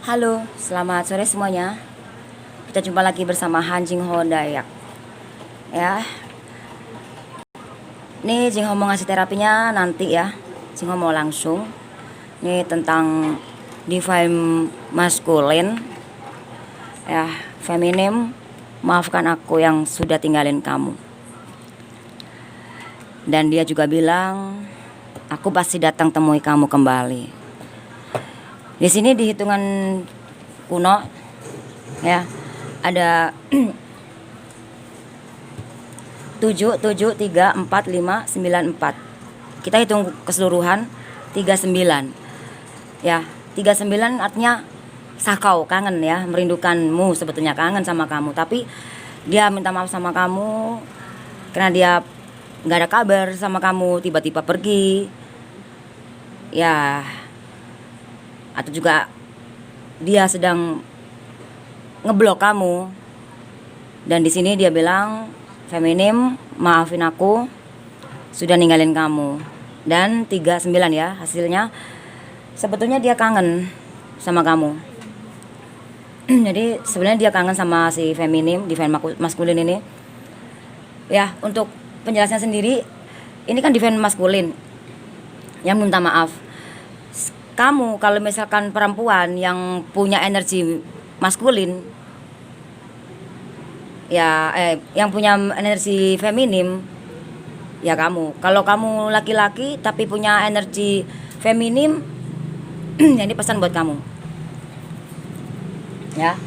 Halo, selamat sore semuanya. Kita jumpa lagi bersama Han Jing Ho Dayak. Ya, ini Jing Ho mau ngasih terapinya nanti ya. Jing Ho mau langsung. Ini tentang divine masculine. Ya, feminim. Maafkan aku yang sudah tinggalin kamu. Dan dia juga bilang, aku pasti datang temui kamu kembali. Di sini di hitungan kuno ya ada 7 7 3 4 5 9 4. Kita hitung keseluruhan 39. Ya, 39 artinya sakau, kangen ya, merindukanmu, sebetulnya kangen sama kamu, tapi dia minta maaf sama kamu karena dia nggak ada kabar sama kamu, tiba-tiba pergi. Ya, atau juga dia sedang ngeblok kamu. Dan di sini dia bilang, feminim, maafin aku sudah ninggalin kamu. Dan 39 ya hasilnya. Sebetulnya dia kangen sama kamu. Jadi sebenarnya dia kangen sama si feminim, divine maskulin ini. Ya, untuk penjelasan sendiri, ini kan divine maskulin yang minta maaf. Kamu kalau misalkan perempuan yang punya energi maskulin ya yang punya energi feminim ya kamu. Kalau kamu laki-laki tapi punya energi feminim ya ini pesan buat kamu. Ya.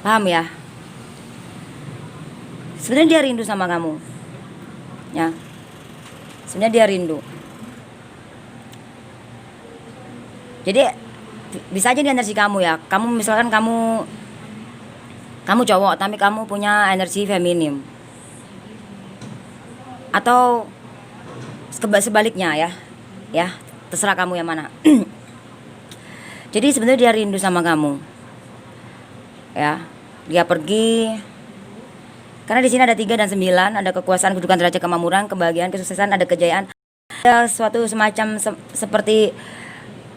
Paham ya? Sebenarnya dia rindu sama kamu. Ya. Sebenarnya dia rindu. Jadi bisa aja di energi kamu ya. Kamu misalkan kamu cowok tapi kamu punya energi feminim. Atau sebaliknya ya. Ya, terserah kamu yang mana. Jadi sebenarnya dia rindu sama kamu. Ya, dia pergi. Karena di sini ada 3 dan 9, ada kekuasaan, kedudukan, derajat, kemakmuran, kebahagiaan, kesuksesan, ada kejayaan. Ada suatu semacam seperti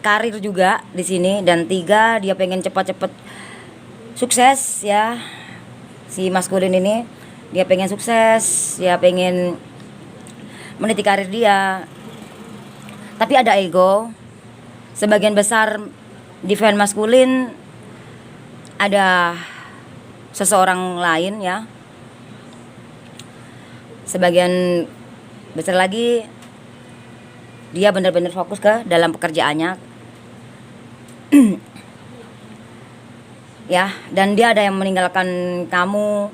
karir juga di sini. Dan 3 dia pengen cepat-cepat sukses ya. Si maskulin ini dia pengen sukses, dia pengen meniti karir dia. Tapi ada ego. Sebagian besar divine maskulin ada seseorang lain ya. Sebagian besar lagi dia benar-benar fokus ke dalam pekerjaannya. Ya, dan dia ada yang meninggalkan kamu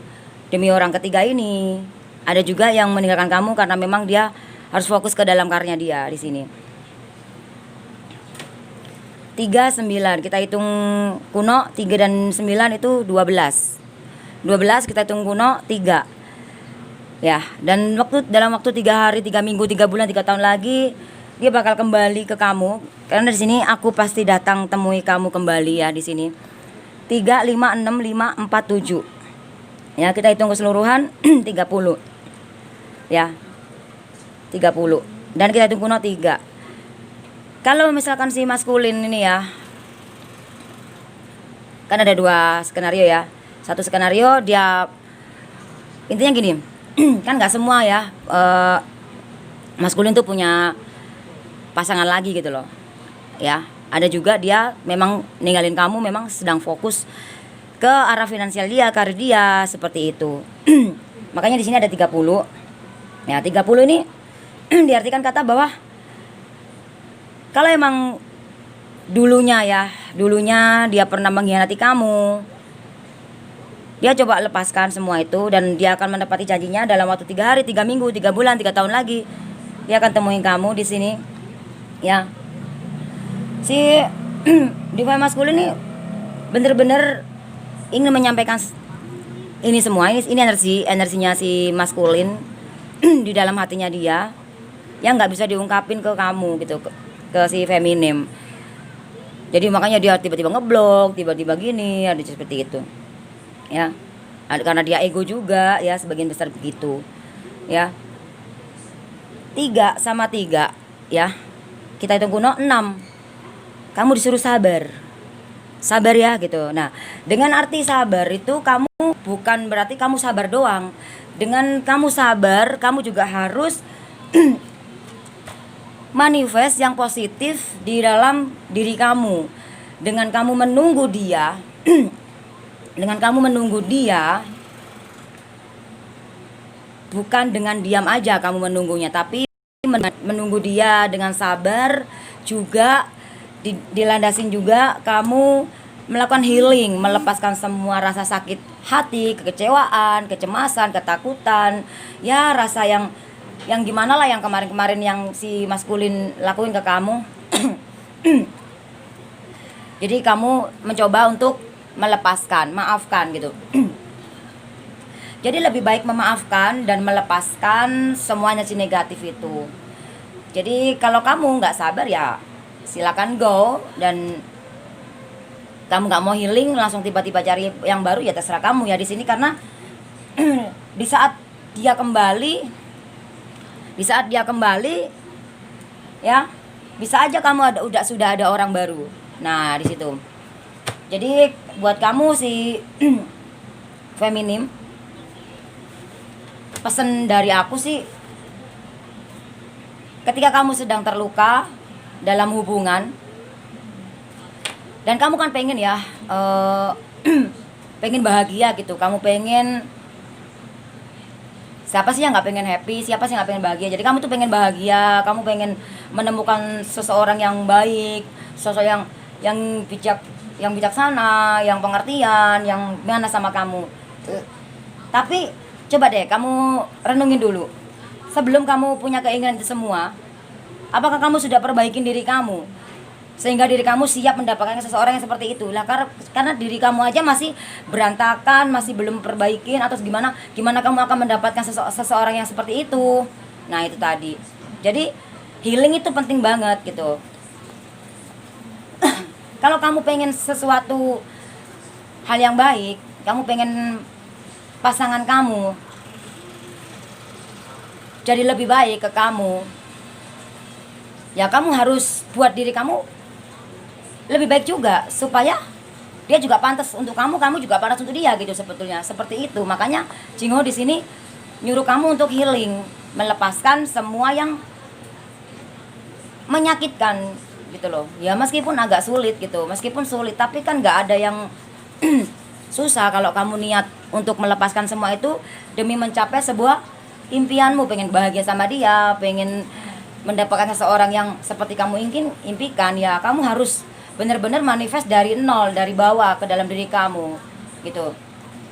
demi orang ketiga ini. Ada juga yang meninggalkan kamu karena memang dia harus fokus ke dalam karirnya dia di sini. 3 9 kita hitung kuno, 3 dan 9 itu 12. 12 kita hitung kuno 3. Ya, dan dalam waktu 3 hari, 3 minggu, 3 bulan, 3 tahun lagi dia bakal kembali ke kamu. Karena di sini aku pasti datang temui kamu kembali ya di sini. 3 5 6 5 4 7. Ya, kita hitung keseluruhan 30. Ya. 30. Dan kita hitung kuno 3. Kalau misalkan si maskulin ini ya. Kan ada 2 skenario ya. Satu skenario dia intinya gini. Kan nggak semua ya maskulin tuh punya pasangan lagi gitu loh. Ya, ada juga dia memang ninggalin kamu, memang sedang fokus ke arah finansial dia, karir dia, seperti itu. Makanya di sini ada 30. Ya, 30 ini diartikan kata bahwa kalau emang dulunya dia pernah mengkhianati kamu, dia coba lepaskan semua itu dan dia akan menepati janjinya dalam waktu 3 hari, 3 minggu, 3 bulan, 3 tahun lagi. Dia akan temuin kamu di sini. Ya. Si divine maskulin ini bener-bener ingin menyampaikan ini semua. Ini energinya si maskulin di dalam hatinya dia yang nggak bisa diungkapin ke kamu gitu, ke si feminim. Jadi makanya dia tiba-tiba ngeblok, tiba-tiba gini, ada seperti itu. Ya. Karena dia ego juga ya, sebagian besar begitu. Ya. 3 sama 3 ya. Kita hitung kuno 6. Kamu disuruh sabar. sabar ya gitu. Nah, dengan arti sabar itu kamu bukan berarti kamu sabar doang. Dengan kamu sabar, kamu juga harus manifest yang positif di dalam diri kamu. Dengan kamu menunggu dia, dengan kamu menunggu dia, bukan dengan diam aja kamu menunggunya, tapi menunggu dia dengan sabar juga dilandasin juga kamu melakukan healing, melepaskan semua rasa sakit hati, kekecewaan, kecemasan, ketakutan, ya rasa yang gimana lah yang kemarin-kemarin yang si maskulin lakuin ke kamu. Jadi kamu mencoba untuk melepaskan, maafkan gitu. Jadi lebih baik memaafkan dan melepaskan semuanya si negatif itu. Jadi kalau kamu nggak sabar ya silakan go, dan kamu nggak mau healing langsung tiba-tiba cari yang baru ya terserah kamu ya di sini, karena di saat dia kembali ya bisa aja kamu sudah ada orang baru. Nah di situ. Jadi buat kamu si feminim, pesan dari aku sih, ketika kamu sedang terluka dalam hubungan dan kamu kan pengen ya pengen bahagia gitu, kamu pengen, siapa sih yang nggak pengen happy, siapa sih nggak pengen bahagia. Jadi kamu tuh pengen bahagia, kamu pengen menemukan seseorang yang baik, sosok yang bijak, yang bijaksana, yang pengertian, yang mana sama kamu. Tapi coba deh kamu renungin dulu, sebelum kamu punya keinginan itu semua, apakah kamu sudah perbaikin diri kamu sehingga diri kamu siap mendapatkan seseorang yang seperti itu lah? Karena diri kamu aja masih berantakan, masih belum perbaikin, atau gimana kamu akan mendapatkan seseorang yang seperti itu. Nah itu tadi, jadi healing itu penting banget gitu. Kalau kamu pengen sesuatu hal yang baik, kamu pengen pasangan kamu jadi lebih baik ke kamu, ya kamu harus buat diri kamu lebih baik juga, supaya dia juga pantas untuk kamu juga pantas untuk dia gitu sebetulnya. Seperti itu. Makanya Jingho di sini nyuruh kamu untuk healing, melepaskan semua yang menyakitkan gitu loh. Ya meskipun agak sulit gitu, meskipun sulit, tapi kan nggak ada yang susah kalau kamu niat untuk melepaskan semua itu demi mencapai sebuah impianmu, pengen bahagia sama dia, pengen mendapatkan seseorang yang seperti kamu impikan, ya kamu harus benar-benar manifest dari nol, dari bawah ke dalam diri kamu gitu,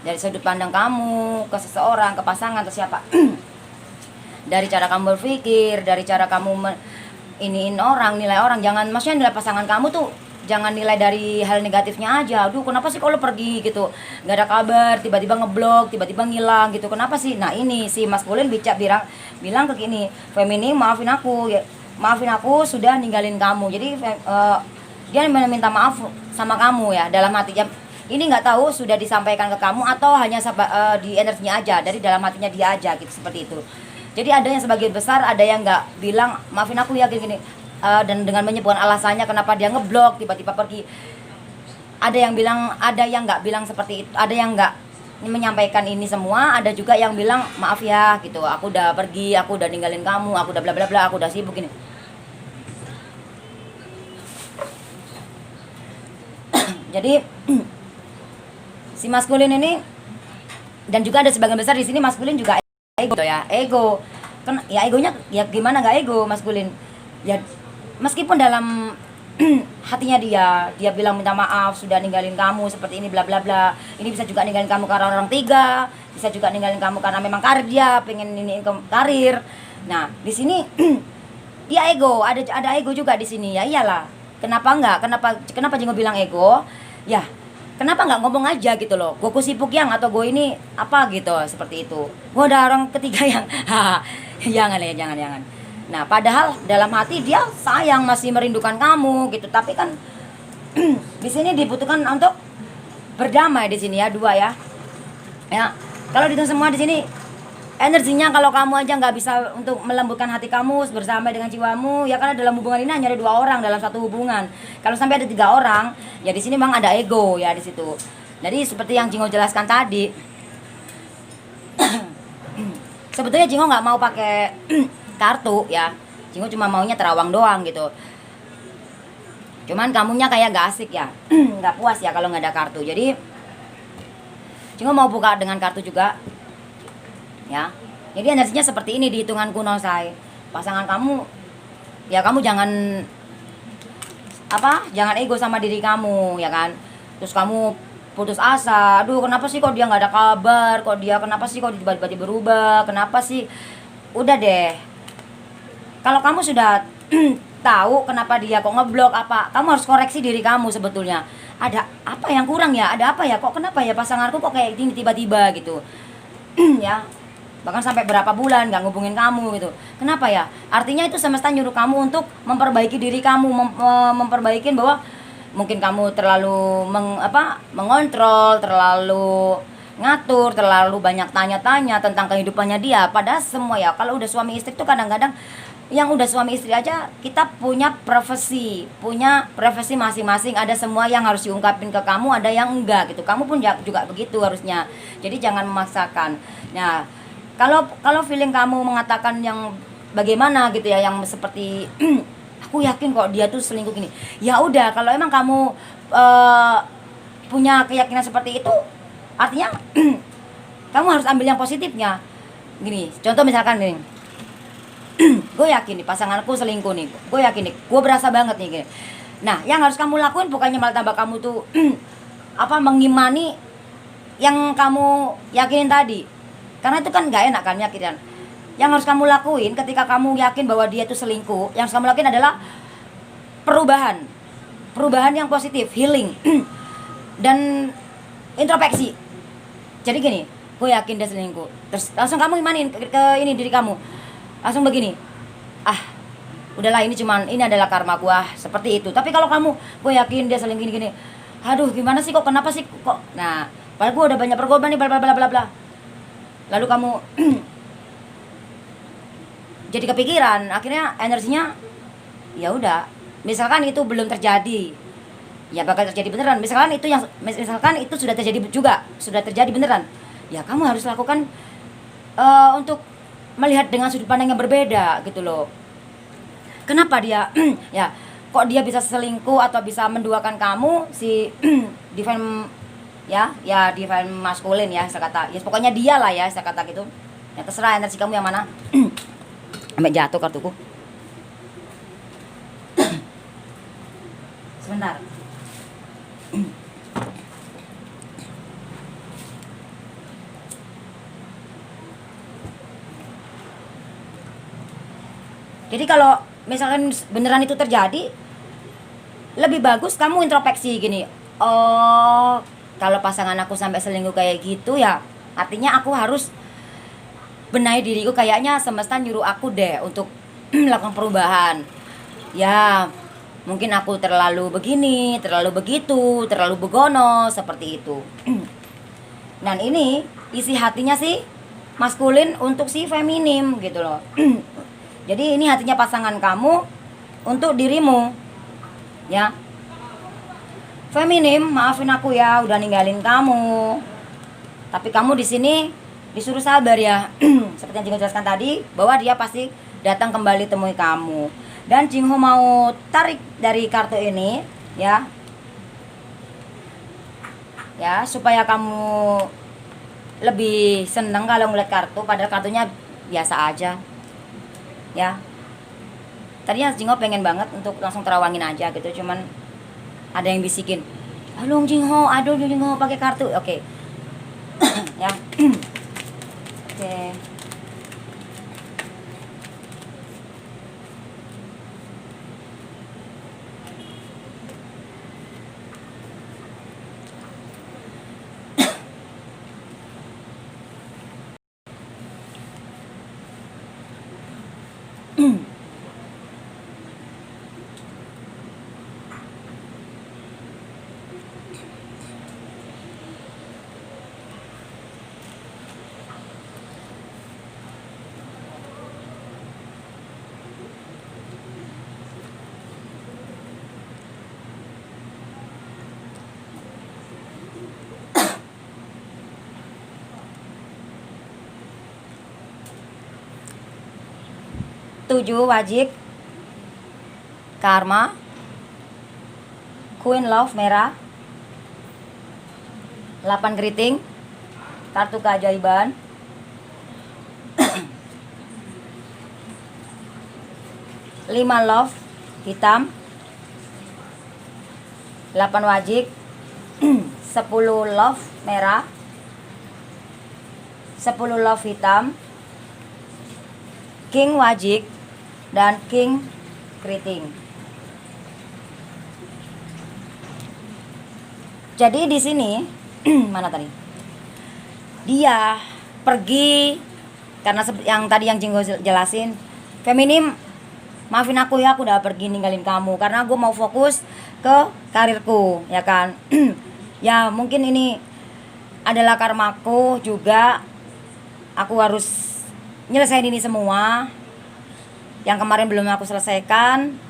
dari sudut pandang kamu ke seseorang, ke pasangan atau siapa. Dari cara kamu berpikir, dari cara kamu iniin orang, nilai orang. Jangan, maksudnya nilai pasangan kamu tuh jangan nilai dari hal negatifnya aja. Aduh kenapa sih kalau pergi gitu, nggak ada kabar, tiba-tiba ngeblok, tiba-tiba ngilang gitu, kenapa sih? Nah ini si maskulin bilang ke gini, feminim maafin aku sudah ninggalin kamu. Jadi dia meminta maaf sama kamu ya, dalam hatinya ini nggak tahu sudah disampaikan ke kamu atau hanya di energinya aja, dari dalam hatinya dia aja gitu, seperti itu. Jadi ada yang sebagian besar, ada yang nggak bilang maafin aku ya gini, dan dengan menyebutkan alasannya kenapa dia ngeblok tiba-tiba pergi. Ada yang bilang, ada yang nggak bilang seperti itu, ada yang nggak menyampaikan ini semua, ada juga yang bilang maaf ya gitu, aku udah pergi, aku udah ninggalin kamu, aku udah bla bla bla, aku udah sibuk ini. Jadi si maskulin ini, dan juga ada sebagian besar di sini maskulin juga ego ya, ego. Ya egonya ya gimana nggak ego maskulin? Ya meskipun dalam hatinya dia bilang minta maaf sudah ninggalin kamu seperti ini bla bla bla. Ini bisa juga ninggalin kamu karena orang tiga, bisa juga ninggalin kamu karena memang karir dia pengen ini karir. Nah, di sini dia ego, ada ego juga di sini. Ya iyalah. Kenapa enggak? Kenapa Jingho bilang ego? Ya, kenapa enggak ngomong aja gitu loh. Gue sibuk yang, atau gue ini apa gitu, seperti itu. Gue ada orang ketiga yang jangan. Nah, padahal dalam hati dia sayang, masih merindukan kamu gitu. Tapi kan di sini dibutuhkan untuk berdamai di sini ya, dua ya. Ya, kalau dihitung semua di sini energinya kalau kamu aja nggak bisa untuk melembutkan hati kamu bersama dengan jiwamu, ya karena dalam hubungan ini hanya ada 2 orang dalam satu hubungan. Kalau sampai ada 3 orang, ya di sini memang ada ego ya di situ. Jadi seperti yang Jingo jelaskan tadi, sebetulnya Jingo nggak mau pakai kartu ya. Jingo cuma maunya terawang doang gitu. Cuman kamunya kayak gak asik ya, nggak puas ya kalau nggak ada kartu. Jadi Jingo mau buka dengan kartu juga. Ya, jadi energinya seperti ini di hitungan kuno saya. Pasangan kamu, ya kamu jangan jangan ego sama diri kamu, ya kan. Terus kamu putus asa, aduh kenapa sih kok dia nggak ada kabar, kenapa sih kok tiba-tiba berubah, kenapa sih. Udah deh, kalau kamu sudah tahu kenapa dia kok ngeblok kamu harus koreksi diri kamu sebetulnya. Ada apa yang kurang ya, ada apa ya, kenapa ya pasanganku kok kayak gini tiba-tiba gitu. Ya, bahkan sampai berapa bulan nggak ngubungin kamu gitu. Kenapa ya? Artinya itu semesta nyuruh kamu untuk memperbaiki diri kamu, memperbaikin bahwa mungkin kamu terlalu mengontrol, terlalu ngatur, terlalu banyak tanya-tanya tentang kehidupannya dia. Padahal semua ya, kalau udah suami istri tuh kadang-kadang yang udah suami istri aja kita punya privasi masing-masing, ada semua yang harus diungkapin ke kamu, ada yang enggak gitu. Kamu pun juga begitu harusnya. Jadi jangan memaksakan. Nah, kalau feeling kamu mengatakan yang bagaimana gitu ya, yang seperti aku yakin kok dia tuh selingkuh gini. Ya udah, kalau emang kamu punya keyakinan seperti itu, artinya kamu harus ambil yang positifnya. Gini, contoh misalkan gini. Gue yakin nih pasanganku selingkuh nih, gue yakin nih, gue berasa banget nih gini. Nah, yang harus kamu lakuin bukannya malah tambah kamu tuh mengimani yang kamu yakinin tadi, karena itu kan gak enak kan yakin. Yang harus kamu lakuin ketika kamu yakin bahwa dia itu selingkuh, yang harus kamu lakuin adalah perubahan yang positif, healing dan introspeksi. Jadi gini, gue yakin dia selingkuh, terus langsung kamu imanin ke ini diri kamu, langsung begini, udahlah ini adalah karma gua seperti itu. Tapi kalau gue yakin dia selingkuh gini, aduh gimana sih kok, kenapa sih kok, nah padahal gue udah banyak berkorban nih, bla bla bla bla bla. Lalu kamu jadi kepikiran, akhirnya energinya ya udah, misalkan itu belum terjadi, ya bakal terjadi beneran. Misalkan itu sudah terjadi beneran, ya kamu harus lakukan untuk melihat dengan sudut pandang yang berbeda gitu loh. Kenapa dia ya kok dia bisa selingkuh atau bisa menduakan kamu, si divine divine maskulin ya, saya kata ya, pokoknya dia lah ya, saya kata gitu ya, terserah energi kamu yang mana. Sampai jatuh kartuku. Sebentar. Jadi kalau misalkan beneran itu terjadi, lebih bagus kamu introspeksi gini. Oh, kalau pasangan aku sampai selingkuh kayak gitu ya, artinya aku harus benahi diriku. Kayaknya semesta nyuruh aku deh untuk melakukan perubahan. Ya, mungkin aku terlalu begini, terlalu begitu, terlalu begono, seperti itu. Dan ini isi hatinya sih maskulin untuk si feminim gitu loh. Jadi ini hatinya pasangan kamu untuk dirimu, ya. Feminim, maafin aku ya, udah ninggalin kamu. Tapi kamu di sini disuruh sabar ya. Seperti yang Jingho jelaskan tadi, bahwa dia pasti datang kembali temui kamu. Dan Jingho mau tarik dari kartu ini, ya. Ya, supaya kamu lebih seneng kalau ngeliat kartu, padahal kartunya biasa aja. Ya, tadinya Jingho pengen banget untuk langsung terawangin aja gitu, cuman ada yang bisikin, aduh Jingho pakai kartu. Oke. Ya. Oke. 7 wajib karma, Queen Love merah, 8 keriting, kartu keajaiban, 5 love hitam, 8 wajib, 10 love merah, 10 love hitam, king wajib, dan king keriting. Jadi di sini mana tadi? Dia pergi karena yang tadi yang Jinggo jelasin, feminim, maafin aku ya, aku udah pergi ninggalin kamu karena gue mau fokus ke karirku, ya kan? Ya mungkin ini adalah karmaku juga, aku harus nyelesain ini semua yang kemarin belum aku selesaikan.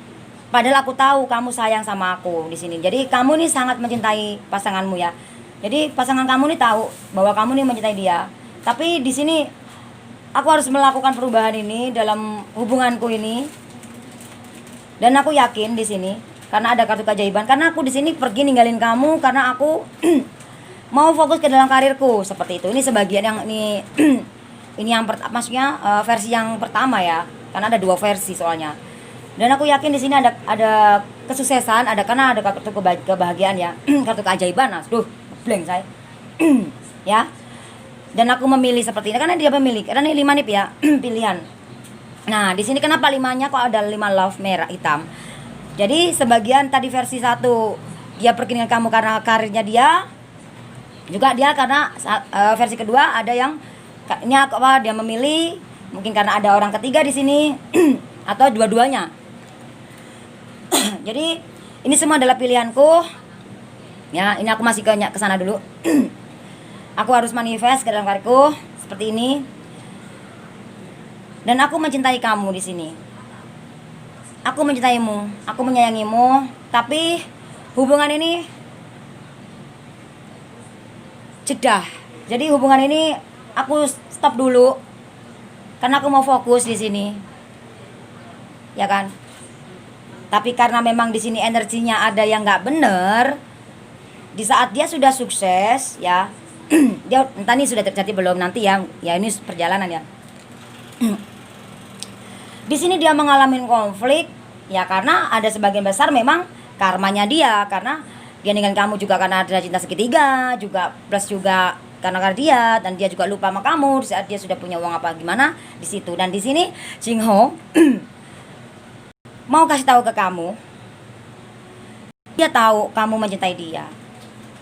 Padahal aku tahu kamu sayang sama aku di sini. Jadi kamu nih sangat mencintai pasanganmu ya. Jadi pasangan kamu nih tahu bahwa kamu nih mencintai dia. Tapi di sini aku harus melakukan perubahan ini dalam hubunganku ini. Dan aku yakin di sini karena ada kartu keajaiban. Karena aku di sini pergi ninggalin kamu karena aku mau fokus ke dalam karirku seperti itu. Ini sebagian yang ini ini yang maksudnya versi yang pertama ya. Karena ada 2 versi soalnya. Dan aku yakin di sini ada kesuksesan, karena ada kartu kebahagiaan ya, kartu keajaiban. Aduh, blank saya. Ya. Dan aku memilih seperti ini karena dia pemilik. Karena ini 5 nip ya, pilihan. Nah, di sini kenapa 5-nya kok ada 5 love merah hitam? Jadi sebagian tadi versi 1 dia pergi dengan kamu karena karirnya dia. Juga dia karena versi kedua ada yang ini apa dia memilih, mungkin karena ada orang ketiga di sini atau dua-duanya. Jadi ini semua adalah pilihanku. Ya, ini aku masih ke sana dulu. Aku harus manifest ke dalam karirku seperti ini. Dan aku mencintai kamu di sini. Aku mencintaimu, aku menyayangimu, tapi hubungan ini jeda. Jadi hubungan ini aku stop dulu karena aku mau fokus di sini. Ya kan? Tapi karena memang di sini energinya ada yang nggak bener, di saat dia sudah sukses ya, dia entah ini sudah terjadi belum nanti ya ini perjalanan ya. Di sini dia mengalami konflik ya karena ada sebagian besar memang karmanya dia karena dia dengan kamu juga karena ada cinta segitiga juga plus juga karena dia dan dia juga lupa sama kamu di saat dia sudah punya uang apa gimana di situ. Dan di sini Jingho mau kasih tahu ke kamu, dia tahu kamu mencintai dia.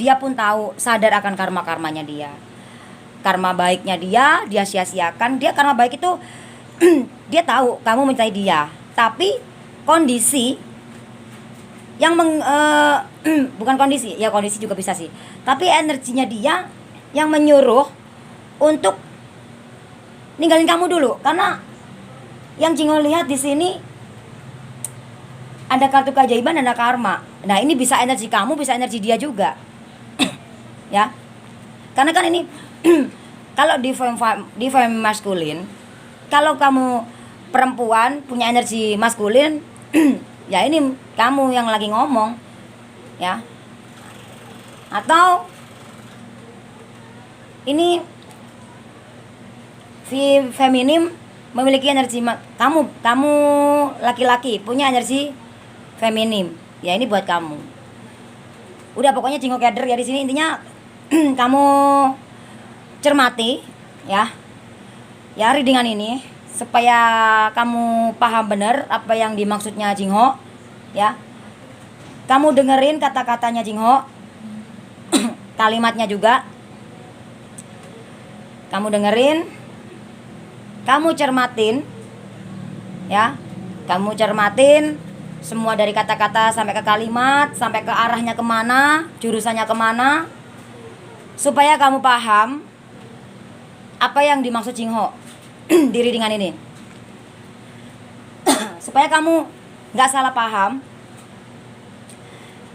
Dia pun tahu, sadar akan karma-karmanya dia. Karma baiknya dia sia-siakan. Dia karma baik itu dia tahu kamu mencintai dia. Tapi kondisi yang bukan kondisi, ya kondisi juga bisa sih. Tapi energinya dia yang menyuruh untuk ninggalin kamu dulu. Karena yang Jingho lihat di sini ada kartu keajaiban dan ada karma. Nah ini bisa energi kamu, bisa energi dia juga. Ya. Karena kan ini kalau di fem maskulin, kalau kamu perempuan punya energi maskulin, ya ini kamu yang lagi ngomong. Ya. Atau ini feminim memiliki energi kamu laki-laki punya energi feminim. Ya ini buat kamu. Udah pokoknya Jingho keder ya di sini intinya kamu cermati ya. Ya readingan ini supaya kamu paham benar apa yang dimaksudnya Jingho ya. Kamu dengerin kata-katanya Jingho. Kalimatnya juga. Kamu dengerin. Kamu cermatin ya. Kamu cermatin semua dari kata-kata sampai ke kalimat, sampai ke arahnya kemana, jurusannya kemana, supaya kamu paham apa yang dimaksud Jingho di readingan ini. Supaya kamu gak salah paham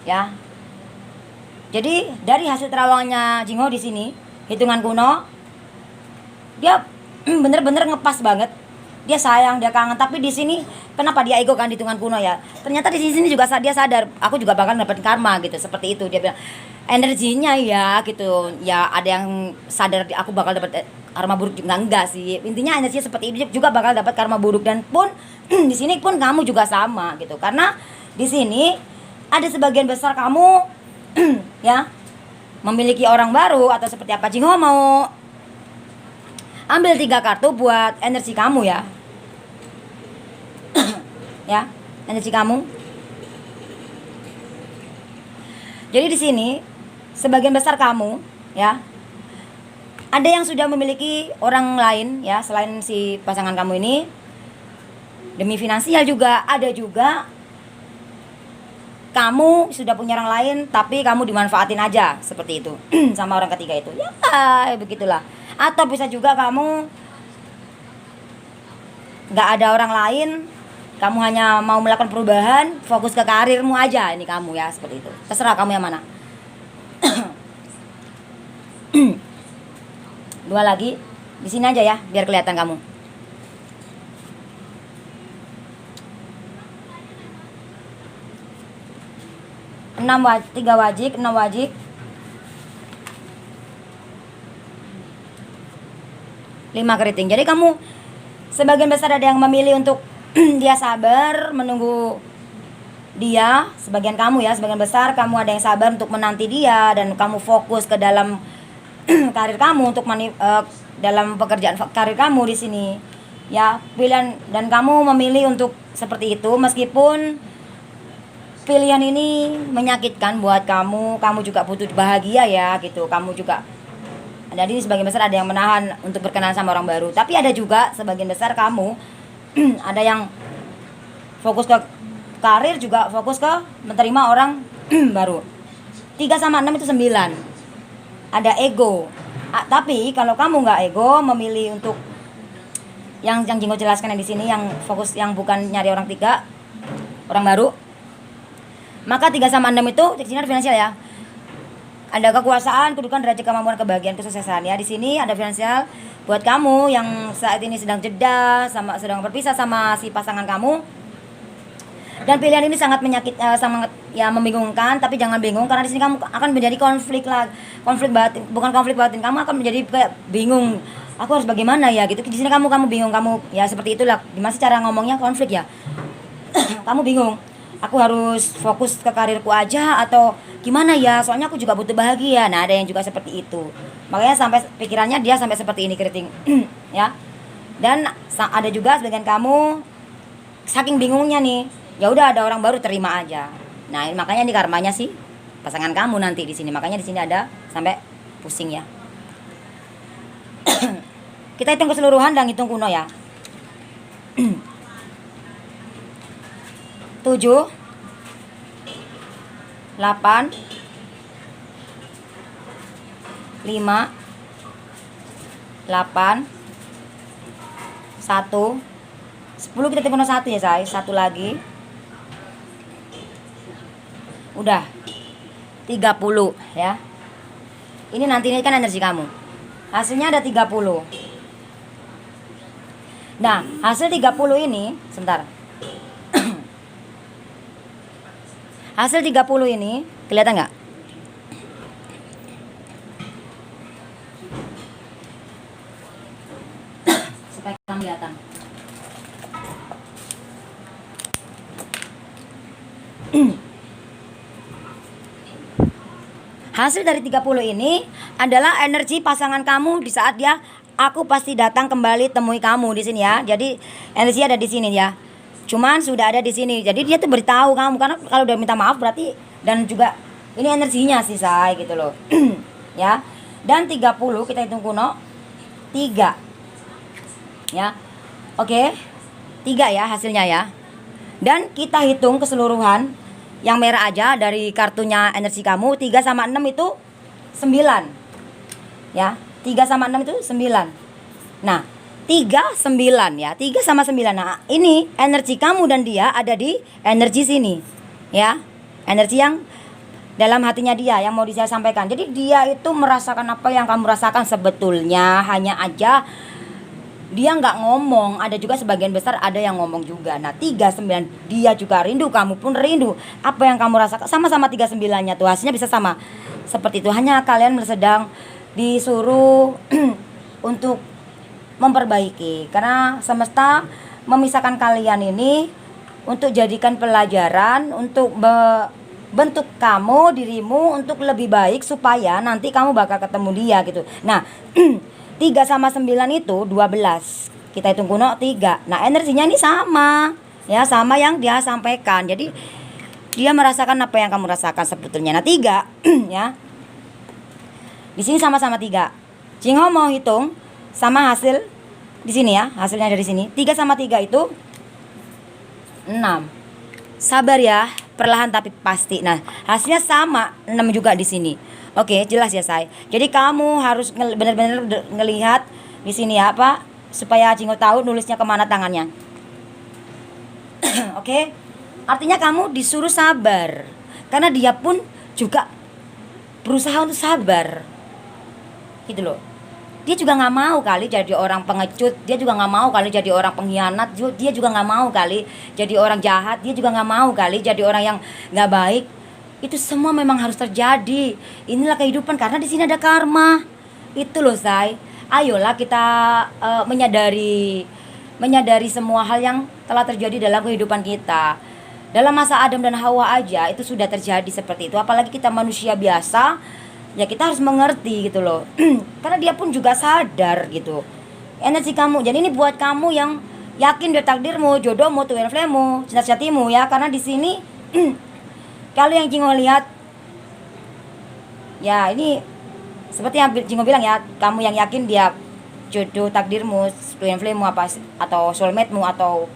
ya. Jadi dari hasil terawangannya Jingho di sini, hitungan kuno, dia bener-bener ngepas banget dia sayang, dia kangen. Tapi di sini kenapa dia ego kan di hitungan kuno ya? Ternyata di sini juga dia sadar, aku juga bakal dapat karma gitu. Seperti itu dia bilang. Energinya ya gitu. Ya ada yang sadar aku bakal dapat karma buruk juga enggak sih. Intinya energinya seperti itu juga bakal dapat karma buruk, dan pun di sini pun kamu juga sama gitu. Karena di sini ada sebagian besar kamu ya memiliki orang baru atau seperti apa. Jingho mau ambil 3 kartu buat energi kamu ya. Ya, energi kamu. Jadi di sini sebagian besar kamu ya, ada yang sudah memiliki orang lain ya selain si pasangan kamu ini, demi finansial juga. Ada juga kamu sudah punya orang lain tapi kamu dimanfaatin aja seperti itu sama orang ketiga itu ya, begitulah. Atau bisa juga kamu nggak ada orang lain, kamu hanya mau melakukan perubahan, fokus ke karirmu aja. Ini kamu ya, seperti itu. Terserah kamu yang mana. 2 lagi di sini aja ya, biar kelihatan kamu. Tiga wajib, 6 wajib, 5 keriting. Jadi kamu sebagian besar ada yang memilih untuk dia sabar menunggu dia. Sebagian kamu ya, sebagian besar kamu ada yang sabar untuk menanti dia, dan kamu fokus ke dalam karir kamu untuk dalam pekerjaan karir kamu di sini ya. Pilihan, dan kamu memilih untuk seperti itu meskipun pilihan ini menyakitkan buat kamu. Kamu juga butuh bahagia ya gitu. Kamu juga, jadi sebagian besar ada yang menahan untuk berkenalan sama orang baru. Tapi ada juga sebagian besar kamu ada yang fokus ke karir, juga fokus ke menerima orang baru. 3 sama 6 itu 9. Ada ego. Tapi kalau kamu nggak ego, memilih untuk yang Jinggo jelaskan di sini, yang fokus, yang bukan nyari orang 3 orang baru, maka 3 sama 6 itu di sini ada finansial ya. Ada kekuasaan, kedudukan, derajat, kemampuan, kebahagiaan, kesuksesan ya. Di sini ada finansial buat kamu yang saat ini sedang jeda sama sedang berpisah sama si pasangan kamu. Dan pilihan ini sangat sangat ya membingungkan, tapi jangan bingung karena di sini kamu akan menjadi konflik batin, bukan konflik batin, kamu akan menjadi kayak bingung. Aku harus bagaimana ya gitu. Di sini kamu bingung, kamu ya seperti itulah. Gimana sih cara ngomongnya, konflik ya. Kamu bingung. Aku harus fokus ke karirku aja atau gimana ya, soalnya aku juga butuh bahagia. Nah, ada yang juga seperti itu. Makanya sampai pikirannya dia sampai seperti ini, keriting. Ya. Dan ada juga sebagian kamu saking bingungnya nih, ya udah ada orang baru, terima aja. Nah, makanya ini karmanya sih pasangan kamu nanti di sini. Makanya di sini ada sampai pusing ya. Kita hitung keseluruhan dan hitung kuno ya. 7 8 5 1 8 10. Kita hitung kuno 1 ya say. 1 lagi. Udah 30 ya. Ini nanti ini kan energi kamu. Hasilnya ada 30. Nah, hasil 30 ini, sebentar. Hasil 30 ini kelihatan nggak? Supaya kamu kelihatan. Hasil dari 30 ini adalah energi pasangan kamu di saat dia, aku pasti datang kembali temui kamu di sini ya. Jadi energi ada di sini ya. Cuman sudah ada di sini. Jadi dia tuh beritahu kamu, karena kalau udah minta maaf berarti, dan juga ini energinya sih say gitu loh. Ya. Dan 30 kita hitung kuno 3. Ya. Oke. 3 ya hasilnya ya. Dan kita hitung keseluruhan yang merah aja dari kartunya energi kamu. 3 sama 6 itu 9. Ya. 3 sama 6 itu 9. Nah, 3 9 ya. 3 sama 9. Nah, ini energi kamu dan dia ada di energi sini. Ya. Energi yang dalam hatinya dia yang mau dia sampaikan. Jadi dia itu merasakan apa yang kamu rasakan sebetulnya, hanya aja dia nggak ngomong, ada juga sebagian besar ada yang ngomong juga. Nah 39 dia juga rindu, kamu pun rindu. Apa yang kamu rasakan sama-sama 39-nya tuh hasilnya bisa sama seperti itu. Hanya kalian sedang disuruh untuk memperbaiki, karena semesta memisahkan kalian ini untuk jadikan pelajaran, untuk bentuk kamu, dirimu untuk lebih baik supaya nanti kamu bakal ketemu dia gitu. Nah 3 sama 9 itu 12. Kita hitung kuno 3. Nah energinya ini sama, ya sama yang dia sampaikan. Jadi dia merasakan apa yang kamu rasakan sebetulnya. Nah 3 ya, di sini sama-sama 3. Jingho mau hitung sama hasil di sini ya, hasilnya dari sini 3 sama 3 itu 6. Sabar ya, perlahan tapi pasti. Nah hasilnya sama 6 juga di sini. Oke, jelas ya say. Jadi kamu harus benar-benar ngelihat di sini ya Pak, supaya Jingho tahu nulisnya kemana tangannya. Oke, artinya kamu disuruh sabar, karena dia pun juga berusaha untuk sabar, gitu loh. Dia juga nggak mau kali jadi orang pengecut, dia juga nggak mau kali jadi orang pengkhianat, dia juga nggak mau kali jadi orang jahat, dia juga nggak mau kali jadi orang yang nggak baik. Itu semua memang harus terjadi. Inilah kehidupan, karena di sini ada karma. Itu loh say. Ayolah kita menyadari semua hal yang telah terjadi dalam kehidupan kita. Dalam masa Adam dan Hawa aja itu sudah terjadi seperti itu. Apalagi kita manusia biasa, ya kita harus mengerti gitu loh. Karena dia pun juga sadar gitu. Energi kamu. Jadi ini buat kamu yang yakin dengan takdirmu, jodohmu, twin flame-mu, cinta-cintimu ya. Karena di sini kalau yang Jingho lihat, ya ini seperti yang Jingho bilang ya, kamu yang yakin dia jodoh takdirmu, twin flame-mu apa atau soulmate-mu atau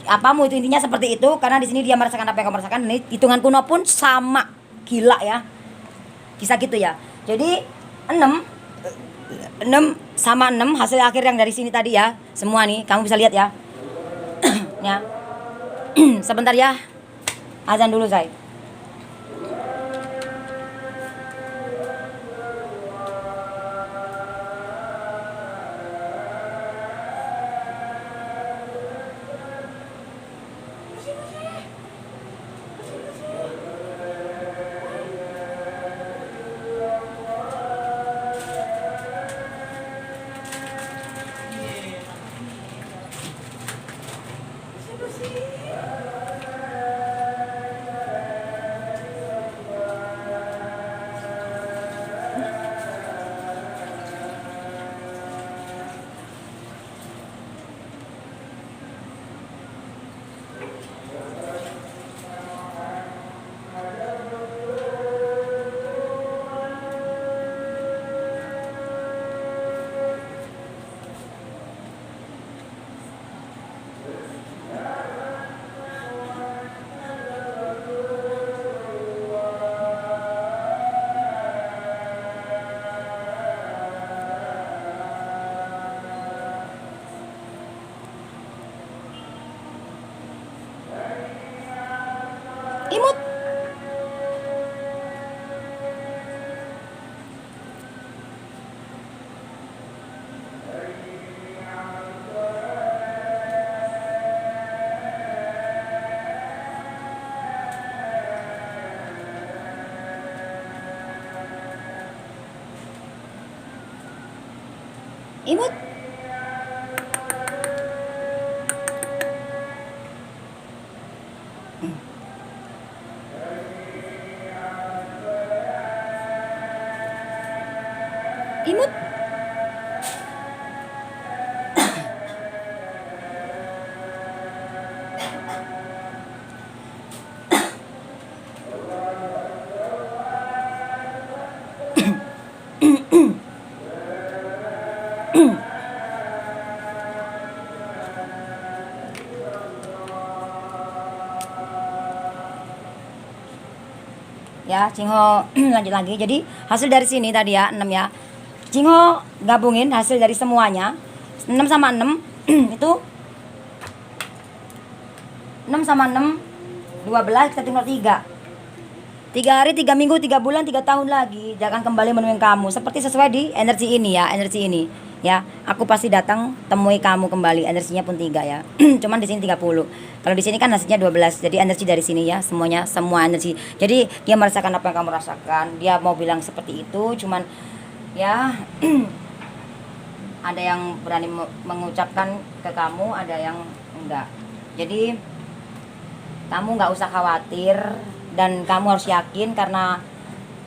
apamu, itu intinya seperti itu. Karena di sini dia merasakan apa yang kamu rasakan. Ini hitungan kuno pun sama, gila ya, kisah gitu ya. Jadi 6 sama 6 hasil akhir yang dari sini tadi ya, semua nih kamu bisa lihat ya. Ya. Sebentar ya, azan dulu say. Imut. Imut. Imut. Ya, Jingho lanjut lagi. Jadi hasil dari sini tadi ya 6 ya. Jingho gabungin hasil dari semuanya 6 sama 6 itu 6 sama 6 12, kita tinggal 3 hari, 3 minggu, 3 bulan, 3 tahun lagi dia akan kembali menemui kamu seperti sesuai di energi ini ya, energi ini Ya, aku pasti datang temui kamu kembali. Energinya pun 3 ya. Cuman di sini 30. Kalau di sini kan hasilnya 12. Jadi energi dari sini ya, semuanya semua energi. Jadi dia merasakan apa yang kamu rasakan. Dia mau bilang seperti itu, cuman ya ada yang berani mengucapkan ke kamu, ada yang enggak. Jadi kamu nggak usah khawatir dan kamu harus yakin, karena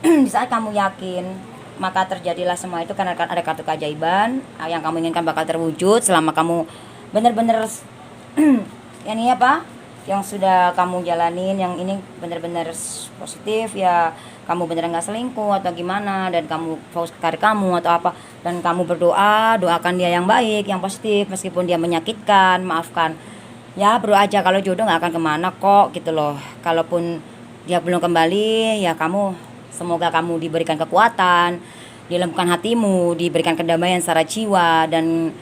di saat kamu yakin maka terjadilah semua itu, karena ada kartu keajaiban yang kamu inginkan bakal terwujud selama kamu benar-benar ini apa yang sudah kamu jalanin, yang ini benar-benar positif ya, kamu beneran nggak selingkuh atau gimana, dan kamu fokus ke karir kamu atau apa, dan kamu berdoa, doakan dia yang baik, yang positif, meskipun dia menyakitkan, maafkan ya, berdoa aja. Kalau jodoh nggak akan kemana kok gitu loh. Kalaupun dia belum kembali ya, kamu semoga kamu diberikan kekuatan, dilembutkan hatimu, diberikan kedamaian secara jiwa, dan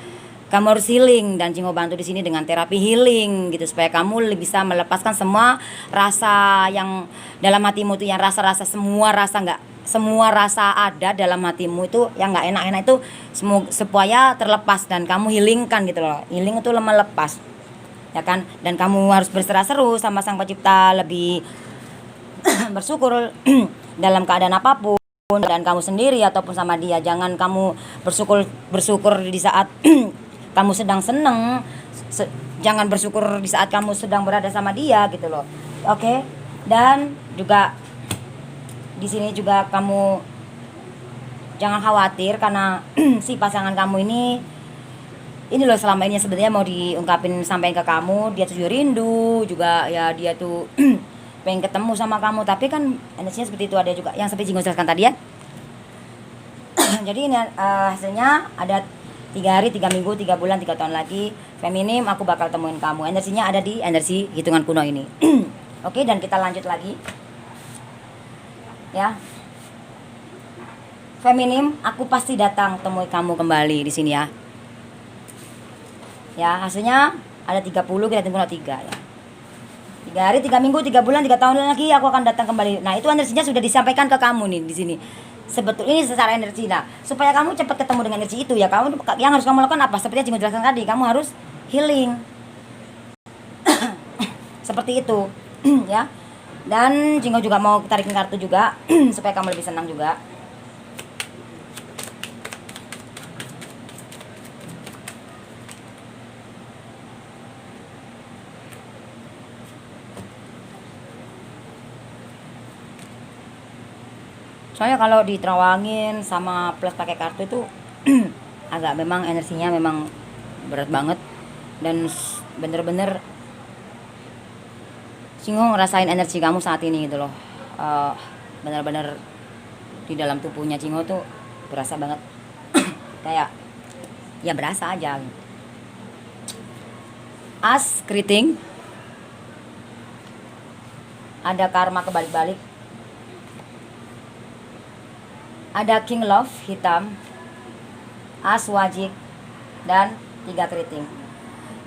kamu harus healing, dan Jingo bantu di sini dengan terapi healing gitu, supaya kamu lebih bisa melepaskan semua rasa yang dalam hatimu itu, yang rasa-rasa, semua rasa ada dalam hatimu itu yang nggak enak-enak itu, supaya terlepas dan kamu healingkan gitu loh. Healing itu melepas ya kan, dan kamu harus berserah seru sama Sang Pencipta, lebih bersyukur dalam keadaan apapun, dan kamu sendiri ataupun sama dia. Jangan kamu bersyukur di saat kamu sedang seneng, jangan bersyukur di saat kamu sedang berada sama dia gitu loh. Oke. Dan juga di sini juga kamu jangan khawatir, karena si pasangan kamu ini loh selama ini sebenarnya mau diungkapin, sampaikan ke kamu, dia tuh rindu juga ya, dia tuh pengen ketemu sama kamu, tapi kan energinya seperti itu. Ada juga yang seperti Jingo jelaskan tadi ya. Jadi ini hasilnya ada 3 hari, 3 minggu, 3 bulan, 3 tahun lagi. Feminim, aku bakal temuin kamu. Energinya ada di energi hitungan kuno ini. Oke, dan kita lanjut lagi ya. Feminim, aku pasti datang temui kamu kembali di sini ya. Ya, hasilnya ada 30, kita tunggu 3 ya. 3 hari, 3 minggu, 3 bulan, 3 tahun lagi aku akan datang kembali. Nah, itu energinya sudah disampaikan ke kamu nih di sini. Sebetulnya ini secara energi. Nah, supaya kamu cepat ketemu dengan energi itu ya, kamu yang harus kamu lakukan apa? Seperti yang Jingo jelaskan tadi, kamu harus healing. Seperti itu. Ya. Dan Jingo juga mau tarikin kartu juga supaya kamu lebih senang juga. Soalnya kalau diterawangin sama plus pakai kartu itu agak memang energinya memang berat banget, dan bener-bener Jingo ngerasain energi kamu saat ini gitu loh. Bener-bener di dalam tubuhnya Jingo tuh berasa banget kayak ya berasa aja. As keriting, ada karma kebalik-balik, ada King Love hitam, As wajik, dan 3 keriting.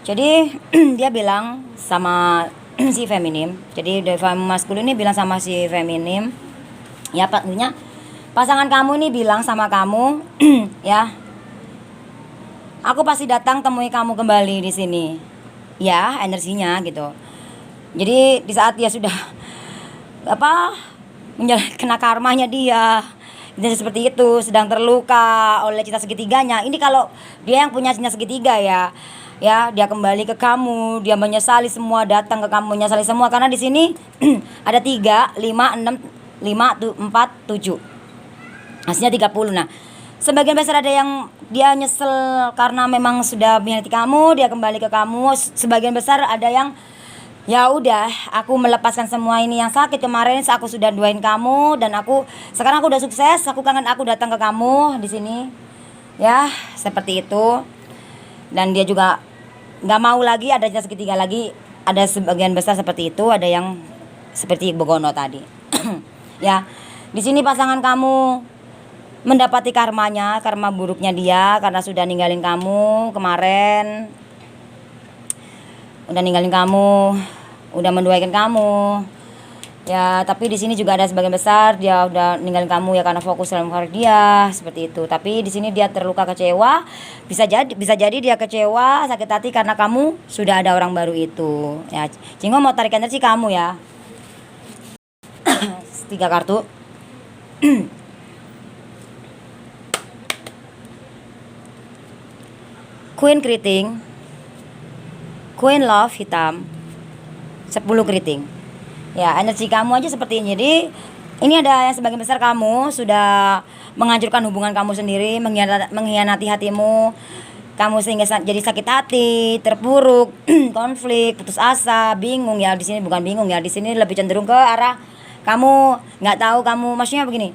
Jadi dia bilang sama si feminim, jadi Deva maskulin ini bilang sama si feminim ya, paknya pasangan kamu ini bilang sama kamu ya, aku pasti datang temui kamu kembali di sini ya, energinya gitu. Jadi di saat dia sudah apa kena karmanya dia, dan seperti itu, sedang terluka oleh cinta segitiganya. Ini kalau dia yang punya cinta segitiga ya, dia kembali ke kamu, dia menyesali semua, datang ke kamu menyesali semua, karena di sini ada 3, 5, 6, 5, 4, 7. Hasilnya 30. Nah, sebagian besar ada yang dia nyesel karena memang sudah menyakiti kamu, dia kembali ke kamu. Sebagian besar ada yang ya udah, aku melepaskan semua ini yang sakit kemarin, aku sudah doain kamu, dan sekarang aku udah sukses, aku kangen, aku datang ke kamu di sini. Ya, seperti itu. Dan dia juga nggak mau lagi ada cinta segitiga lagi. Ada sebagian besar seperti itu, ada yang seperti Bogono tadi. Ya, di sini pasangan kamu mendapati karmanya, karma buruknya dia karena sudah ninggalin kamu kemarin. Udah ninggalin kamu, udah menduakan kamu, Ya, tapi di sini juga ada sebagian besar dia udah ninggalin kamu ya karena fokus dalam karir dia seperti itu. Tapi di sini dia terluka kecewa, bisa jadi dia kecewa, sakit hati karena kamu sudah ada orang baru itu. Ya, Cingho mau tarik energi kamu ya. 3 kartu. Queen keriting, Queen love hitam, 10 keriting. Ya, energi kamu aja seperti ini. Jadi ini ada yang sebagian besar kamu sudah menghancurkan hubungan kamu sendiri, mengkhianati hatimu. Kamu sehingga jadi sakit hati, terpuruk, konflik, putus asa, bingung ya. Di sini bukan bingung ya. Di sini lebih cenderung ke arah kamu nggak tahu kamu, maksudnya begini.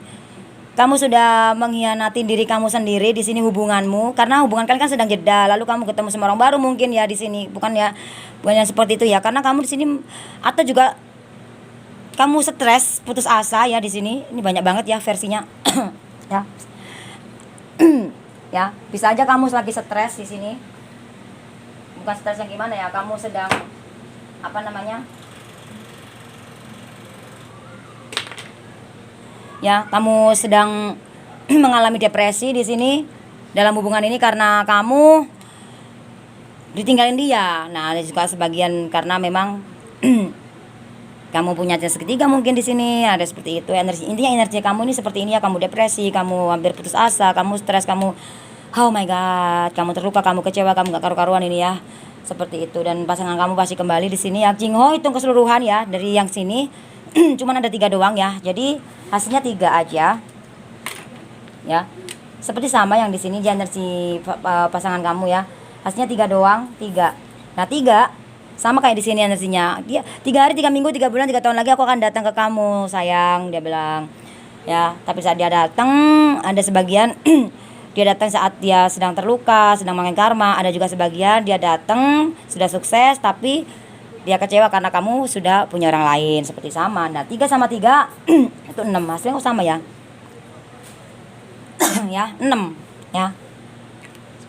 Kamu sudah mengkhianati diri kamu sendiri di sini hubunganmu karena hubungan kalian kan sedang jeda, lalu kamu ketemu sama orang baru mungkin ya di sini, bukan yang seperti itu ya, karena kamu di sini atau juga kamu stres, putus asa ya di sini. Ini banyak banget ya versinya. Ya. Ya, bisa aja kamu lagi stres di sini. Bukan stres yang gimana ya, kamu sedang apa namanya? Ya, kamu sedang mengalami depresi di sini dalam hubungan ini karena kamu ditinggalin dia. Nah, ada juga sebagian karena memang kamu punya cinta segitiga mungkin di sini, ada seperti itu. Intinya energi kamu ini seperti ini ya, kamu depresi, kamu hampir putus asa, kamu stres, kamu oh my god, kamu terluka, kamu kecewa, kamu gak karu-karuan ini ya. Seperti itu, dan pasangan kamu pasti kembali di sini ya. Jingho hitung keseluruhan ya dari yang sini. Cuman ada 3 doang ya. Jadi hasilnya 3 aja. Ya. Seperti sama yang di sini energi pasangan kamu ya. Hasilnya 3 doang, 3. Nah, 3 sama kayak di sini energinya. Dia 3 hari, 3 minggu, 3 bulan, 3 tahun lagi aku akan datang ke kamu, sayang, dia bilang. Ya, tapi saat dia datang ada sebagian dia datang saat dia sedang terluka, sedang main karma. Ada juga sebagian dia datang sudah sukses tapi dia kecewa karena kamu sudah punya orang lain, seperti sama. Nah, 3 sama 3 itu 6. Hasilnya kok sama ya? Ya, 6 ya.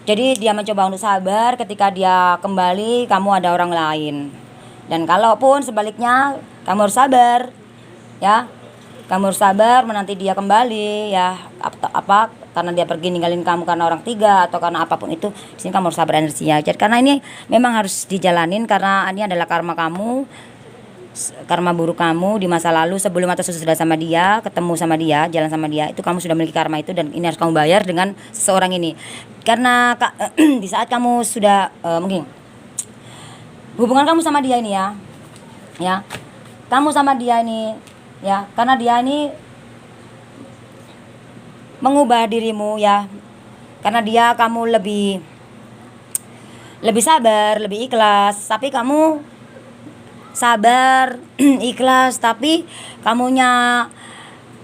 Jadi dia mencoba untuk sabar, ketika dia kembali kamu ada orang lain. Dan kalaupun sebaliknya kamu harus sabar. Ya. Kamu harus sabar menanti dia kembali ya. Apa karena dia pergi ninggalin kamu karena orang 3 atau karena apapun itu, di sini kamu harus sabar energinya. Jadi karena ini memang harus dijalanin karena ini adalah karma kamu, karma buruk kamu di masa lalu sebelum atau sesudah sama dia, ketemu sama dia, jalan sama dia, itu kamu sudah memiliki karma itu dan ini harus kamu bayar dengan seseorang ini. Karena di saat kamu sudah mungkin hubungan kamu sama dia ini ya. Ya. Kamu sama dia ini ya, karena dia ini mengubah dirimu ya, karena dia kamu lebih sabar, lebih ikhlas, tapi kamu sabar ikhlas tapi kamunya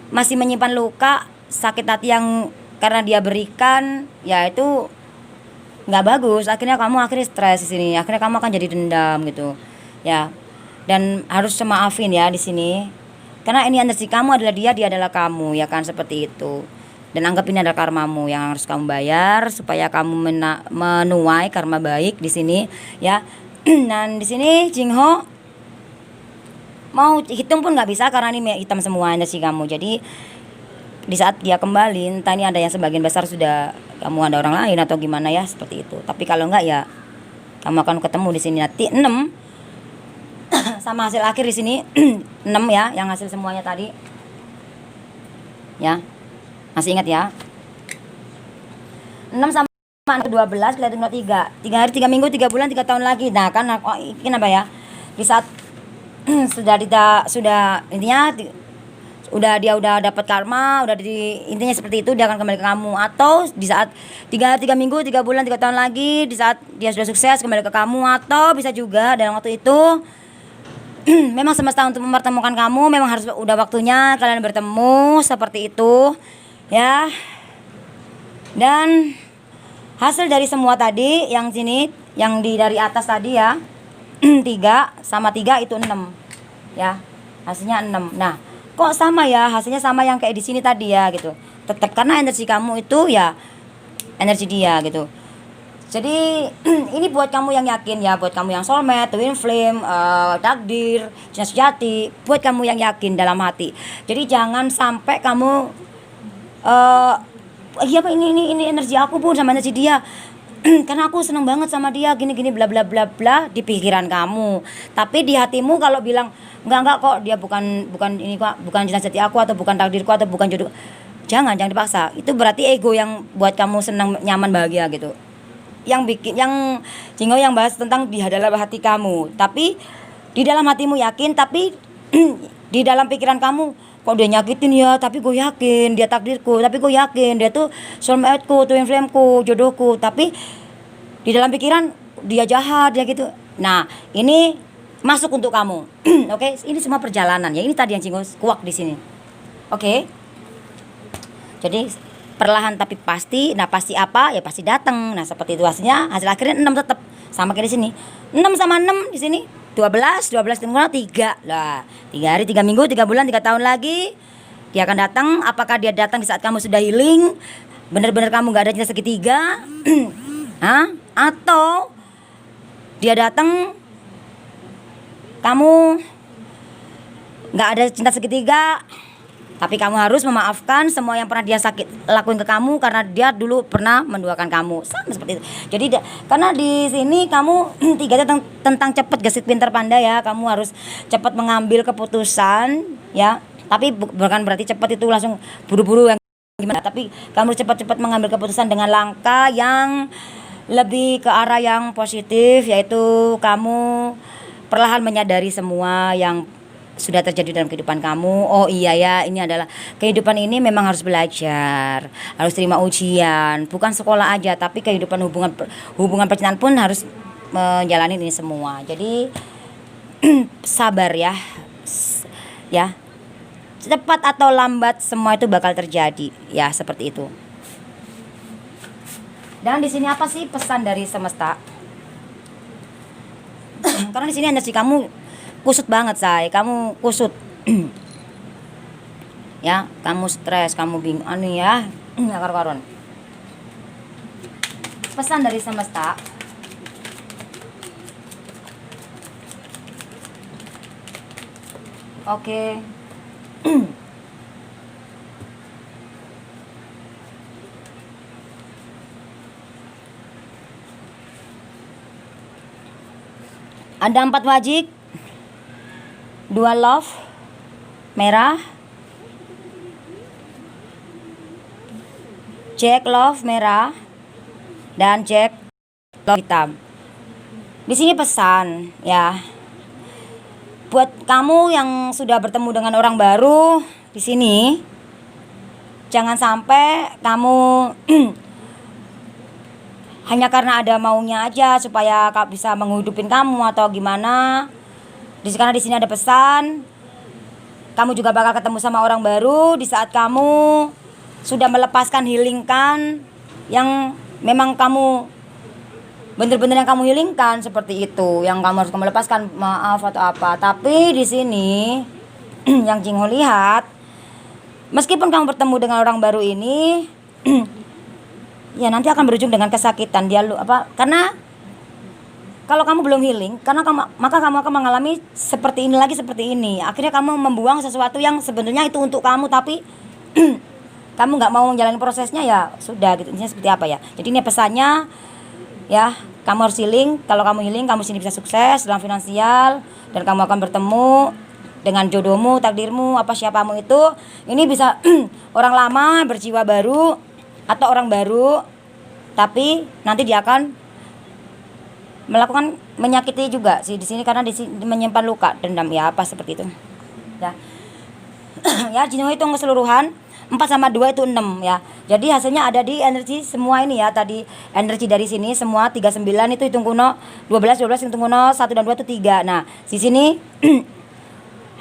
masih menyimpan luka, sakit hati yang karena dia berikan ya, itu nggak bagus. Akhirnya kamu stres di sini, akhirnya kamu akan jadi dendam gitu ya, dan harus maafin ya di sini karena ini energi kamu adalah dia adalah kamu ya kan, seperti itu. Dan anggap ini adalah karmamu yang harus kamu bayar supaya kamu menuai karma baik di sini ya. Dan di sini Jingho mau hitung pun nggak bisa karena ini hitam semua energi kamu. Jadi di saat dia kembali, entah ini ada yang sebagian besar sudah kamu ada orang lain atau gimana ya, seperti itu. Tapi kalau enggak ya kamu akan ketemu di sini nanti 6 sama hasil akhir di sini 6 ya, yang hasil semuanya tadi ya. Masih ingat ya? 6 sama 12 kelihatan 3. 3 hari, 3 minggu, 3 bulan, 3 tahun lagi. Nah, kan kenapa ya? Di saat sudah intinya dia udah dapat karma, intinya seperti itu, dia akan kembali ke kamu. Atau di saat 3 minggu, 3 bulan, 3 tahun lagi, di saat dia sudah sukses kembali ke kamu. Atau bisa juga dalam waktu itu memang semesta untuk mempertemukan kamu, memang harus udah waktunya kalian bertemu, seperti itu ya. Dan hasil dari semua tadi yang sini, yang dari atas tadi ya, 3 sama 3 itu 6 ya, hasilnya 6. Nah, kok sama ya hasilnya, sama yang kayak di sini tadi ya gitu. Tetap karena energi kamu itu ya energi dia gitu. Jadi ini buat kamu yang yakin ya, buat kamu yang soulmate, twin flame, takdir, cinta sejati, buat kamu yang yakin dalam hati. Jadi jangan sampai kamu iya Pak, ini energi aku pun sama energi dia. Karena aku seneng banget sama dia gini bla bla bla bla di pikiran kamu. Tapi di hatimu kalau bilang enggak kok, dia bukan ini kok, bukan cinta sejati aku atau bukan takdirku atau bukan jodoh. Jangan dipaksa. Itu berarti ego yang buat kamu senang, nyaman, bahagia gitu. Yang Jingo yang bahas tentang di dalam hati kamu. Tapi di dalam hatimu yakin, tapi di dalam pikiran kamu kok dia nyakitin ya, tapi gue yakin dia takdirku, tapi gue yakin dia tuh soulmate-ku, twin flame-ku, jodohku, tapi di dalam pikiran dia jahat, dia gitu. Nah, ini masuk untuk kamu. Oke, ini semua perjalanan ya. Ini tadi yang Jingo kuak di sini. Oke. Jadi perlahan tapi pasti. Nah, pasti apa? Ya pasti datang. Nah, seperti itu hasilnya. Hasil akhirnya 6 tetap sama kayak di sini. 6 sama 6 di sini 12 ditunggu 3 lah, 3 hari, 3 minggu, 3 bulan, 3 tahun lagi dia akan datang. Apakah dia datang di saat kamu sudah healing, benar-benar kamu gak ada cinta segitiga? Hah? Atau dia datang kamu gak ada cinta segitiga, tapi kamu harus memaafkan semua yang pernah dia sakit lakuin ke kamu karena dia dulu pernah menduakan kamu. Sama seperti itu. Jadi karena di sini kamu tiga tentang cepat, gesit, pintar, pandai ya. Kamu harus cepat mengambil keputusan ya. Tapi bukan berarti cepat itu langsung buru-buru yang gimana. Tapi kamu cepat-cepat mengambil keputusan dengan langkah yang lebih ke arah yang positif, yaitu kamu perlahan menyadari semua yang sudah terjadi dalam kehidupan kamu. Oh iya ya, ini adalah kehidupan ini memang harus belajar, harus terima ujian, bukan sekolah aja, tapi kehidupan hubungan percintaan pun harus menjalani ini semua. Jadi sabar ya, ya cepat atau lambat semua itu bakal terjadi ya, seperti itu. Dan di sini apa sih pesan dari semesta? Karena di sini energi kamu kusut banget, say. Kamu kusut. Ya, kamu stres, kamu bingung ya. Ya karon. Pesan dari semesta. Oke. Ada 4 wajik, 2 love merah, Jack love merah, dan Jack love hitam. Di sini pesan ya, buat kamu yang sudah bertemu dengan orang baru di sini, jangan sampai kamu hanya karena ada maunya aja supaya bisa menghidupin kamu atau gimana. Karena di sini ada pesan, kamu juga bakal ketemu sama orang baru di saat kamu sudah melepaskan, healingkan yang memang kamu bener-bener yang kamu healingkan, seperti itu. Yang kamu harus melepaskan, maaf atau apa. Tapi di sini yang Jingo lihat, meskipun kamu bertemu dengan orang baru ini, ya nanti akan berujung dengan kesakitan. Karena kalau kamu belum healing, maka kamu akan mengalami seperti ini. Akhirnya kamu membuang sesuatu yang sebenarnya itu untuk kamu, tapi kamu nggak mau menjalani prosesnya, ya sudah gitu. Intinya seperti apa ya? Jadi ini pesannya ya, kamu harus healing. Kalau kamu healing, kamu sini bisa sukses dalam finansial, dan kamu akan bertemu dengan jodohmu, takdirmu, siapamu itu. Ini bisa orang lama berjiwa baru atau orang baru, tapi nanti dia akan melakukan menyakiti juga sih di sini, karena di sini menyimpan luka, dendam ya, seperti itu. Ya. Ya, Jingo hitung keseluruhan 4 sama 2 itu 6 ya. Jadi hasilnya ada di energi semua ini ya. Tadi energi dari sini semua 39 itu hitung kuno, 12 hitung kuno, 1 dan 2 itu 3. Nah, di sini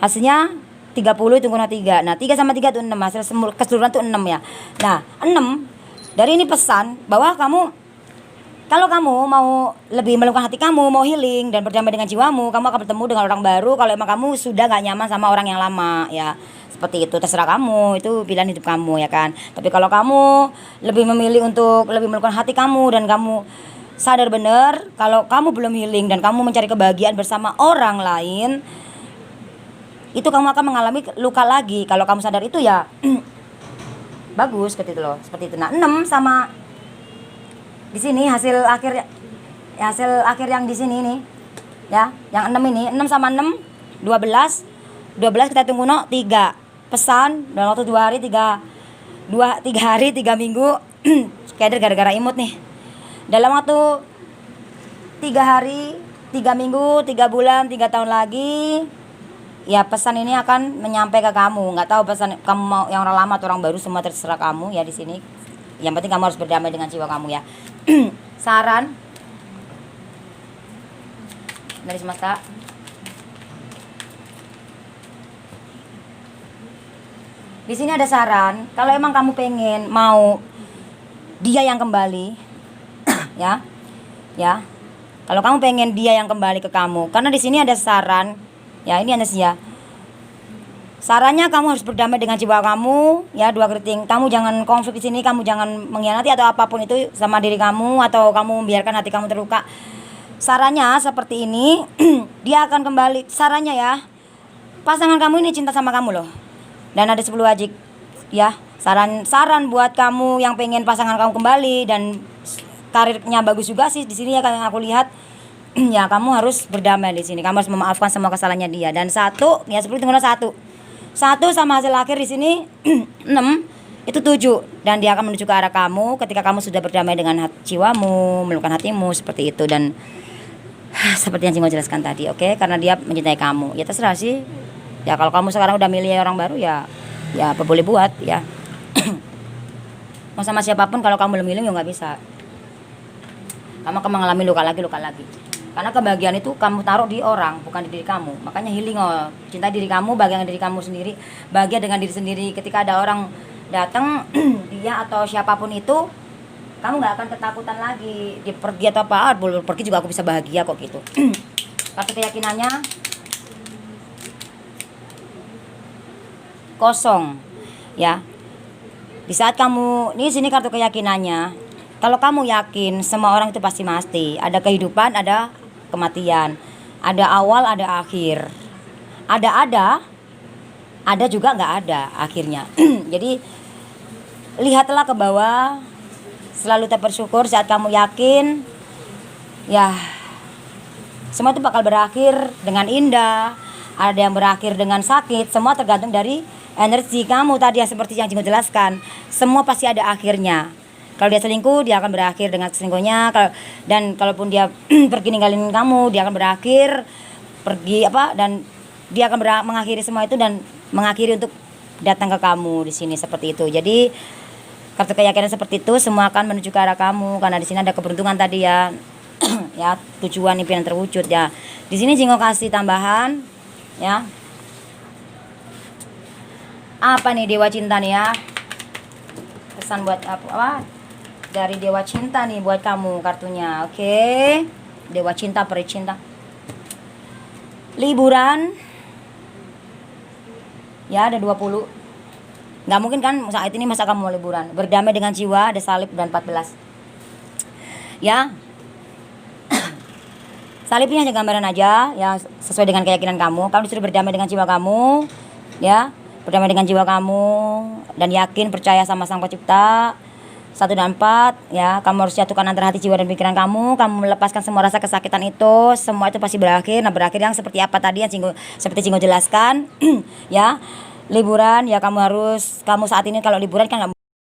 hasilnya 30 hitung kuno 3. Nah, 3 sama 3 itu 6. Hasil keseluruhan itu 6 ya. Nah, 6 dari ini pesan bahwa kalau kamu mau lebih meluangkan hati kamu, mau healing dan berdamai dengan jiwamu, kamu akan bertemu dengan orang baru. Kalau emang kamu sudah gak nyaman sama orang yang lama ya, seperti itu, terserah kamu, itu pilihan hidup kamu ya kan. Tapi kalau kamu lebih memilih untuk lebih meluangkan hati kamu dan kamu sadar benar kalau kamu belum healing dan kamu mencari kebahagiaan bersama orang lain, itu kamu akan mengalami luka lagi. Kalau kamu sadar itu ya bagus seperti itu loh, seperti itu. Nah, 6 sama di sini hasil akhir yang di sini nih. Ya, yang 6 ini, 6 sama 6 12. 12 kita tunggu 3. Pesan dalam waktu 2 hari 3 hari 3 minggu. Keder gara-gara imut nih. Dalam waktu 3 hari, 3 minggu, 3 bulan, 3 tahun lagi, ya pesan ini akan menyampai ke kamu. Nggak tahu pesan kamu mau yang orang lama atau orang baru, semua terserah kamu ya di sini. Yang penting kamu harus berdamai dengan jiwa kamu ya. Saran dari semesta. Di sini ada saran, kalau emang kamu pengen mau dia yang kembali, ya, kalau kamu pengen dia yang kembali ke kamu, karena di sini ada saran, ya ini Anastasia. Sarannya kamu harus berdamai dengan jiwa kamu, ya 2 keriting. Kamu jangan konflik di sini, kamu jangan mengkhianati atau apapun itu sama diri kamu atau kamu membiarkan hati kamu terluka. Sarannya seperti ini, dia akan kembali. Sarannya ya, pasangan kamu ini cinta sama kamu loh. Dan ada 10 wajib ya. Saran buat kamu yang pengen pasangan kamu kembali dan karirnya bagus juga sih di sini ya, yang aku lihat. Ya kamu harus berdamai di sini. Kamu harus memaafkan semua kesalahannya dia. Dan 1 ya seperti itu 1 sama hasil akhir di sini 6 itu 7 dan dia akan menuju ke arah kamu ketika kamu sudah berdamai dengan jiwamu, melukan hatimu seperti itu. Dan seperti yang Cingo jelaskan tadi, oke? Karena dia mencintai kamu. Ya terserah sih. Ya kalau kamu sekarang udah milih orang baru ya apa boleh buat ya. Mau sama siapapun kalau kamu belum healing ya nggak bisa. Kamu akan mengalami luka lagi. Karena kebahagiaan itu kamu taruh di orang, bukan di diri kamu. Makanya healing cinta diri kamu, bahagia dengan diri kamu sendiri, bahagia dengan diri sendiri. Ketika ada orang datang, dia atau siapapun itu, kamu nggak akan ketakutan lagi. Dia pergi atau apa, boleh pergi juga aku bisa bahagia kok gitu. Kartu keyakinannya kosong ya. Di saat kamu ini sini kartu keyakinannya, kalau kamu yakin semua orang itu pasti ada kehidupan, ada kematian, ada awal, ada akhir, ada juga nggak ada akhirnya. Jadi lihatlah ke bawah, selalu bersyukur saat kamu yakin ya semua itu bakal berakhir dengan indah. Ada yang berakhir dengan sakit, semua tergantung dari energi kamu tadi yang seperti yang Jingo jelaskan. Semua pasti ada akhirnya. Kalau dia selingkuh, dia akan berakhir dengan selingkuhnya. Dan kalaupun dia pergi ninggalin kamu, dia akan berakhir pergi dan dia akan mengakhiri semua itu dan mengakhiri untuk datang ke kamu di sini seperti itu. Jadi kartu keyakinan seperti itu semua akan menuju ke arah kamu karena di sini ada keberuntungan tadi ya. Ya, tujuan impian terwujud ya. Di sini Jingo kasih tambahan ya. Apa nih Dewa Cinta nih ya? Pesan buat apa? Dari Dewa Cinta nih buat kamu kartunya. Oke. Dewa Cinta, peri cinta. Liburan. Ya, ada 20. Nggak mungkin kan saat ini masa kamu mau liburan. Berdamai dengan jiwa, ada salib dan 14. Ya. Salibnya hanya gambaran aja yang sesuai dengan keyakinan kamu. Kamu disuruh berdamai dengan jiwa kamu. Ya. Berdamai dengan jiwa kamu dan yakin percaya sama Sang Pencipta. 1 dan 4 ya, kamu harus jatuhkan antara hati, jiwa dan pikiran kamu melepaskan semua rasa kesakitan itu, semua itu pasti berakhir. Nah, berakhir yang seperti apa tadi yang seperti Jingo jelaskan. Ya, liburan ya kamu saat ini kalau liburan kan nggak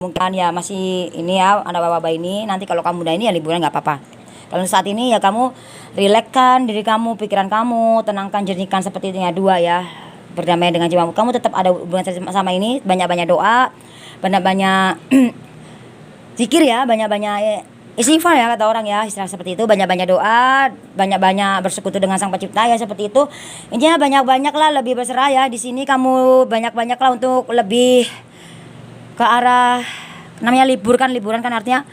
mungkin ya, masih ini ya ada wabah ini. Nanti kalau kamu udah ini ya liburan nggak apa-apa. Kalau saat ini ya kamu rilekskan diri kamu, pikiran kamu, tenangkan, jernihkan seperti itu ya. 2 ya. Berdamai dengan jiwamu. Kamu tetap ada hubungan sama ini, banyak-banyak doa, banyak-banyak zikir ya, banyak-banyak istighfar ya kata orang ya, istilah seperti itu, banyak-banyak doa, banyak-banyak bersekutu dengan Sang Pencipta ya seperti itu. Intinya banyak-banyaklah lebih berserah ya. Di sini kamu banyak-banyaklah untuk lebih ke arah namanya liburan kan artinya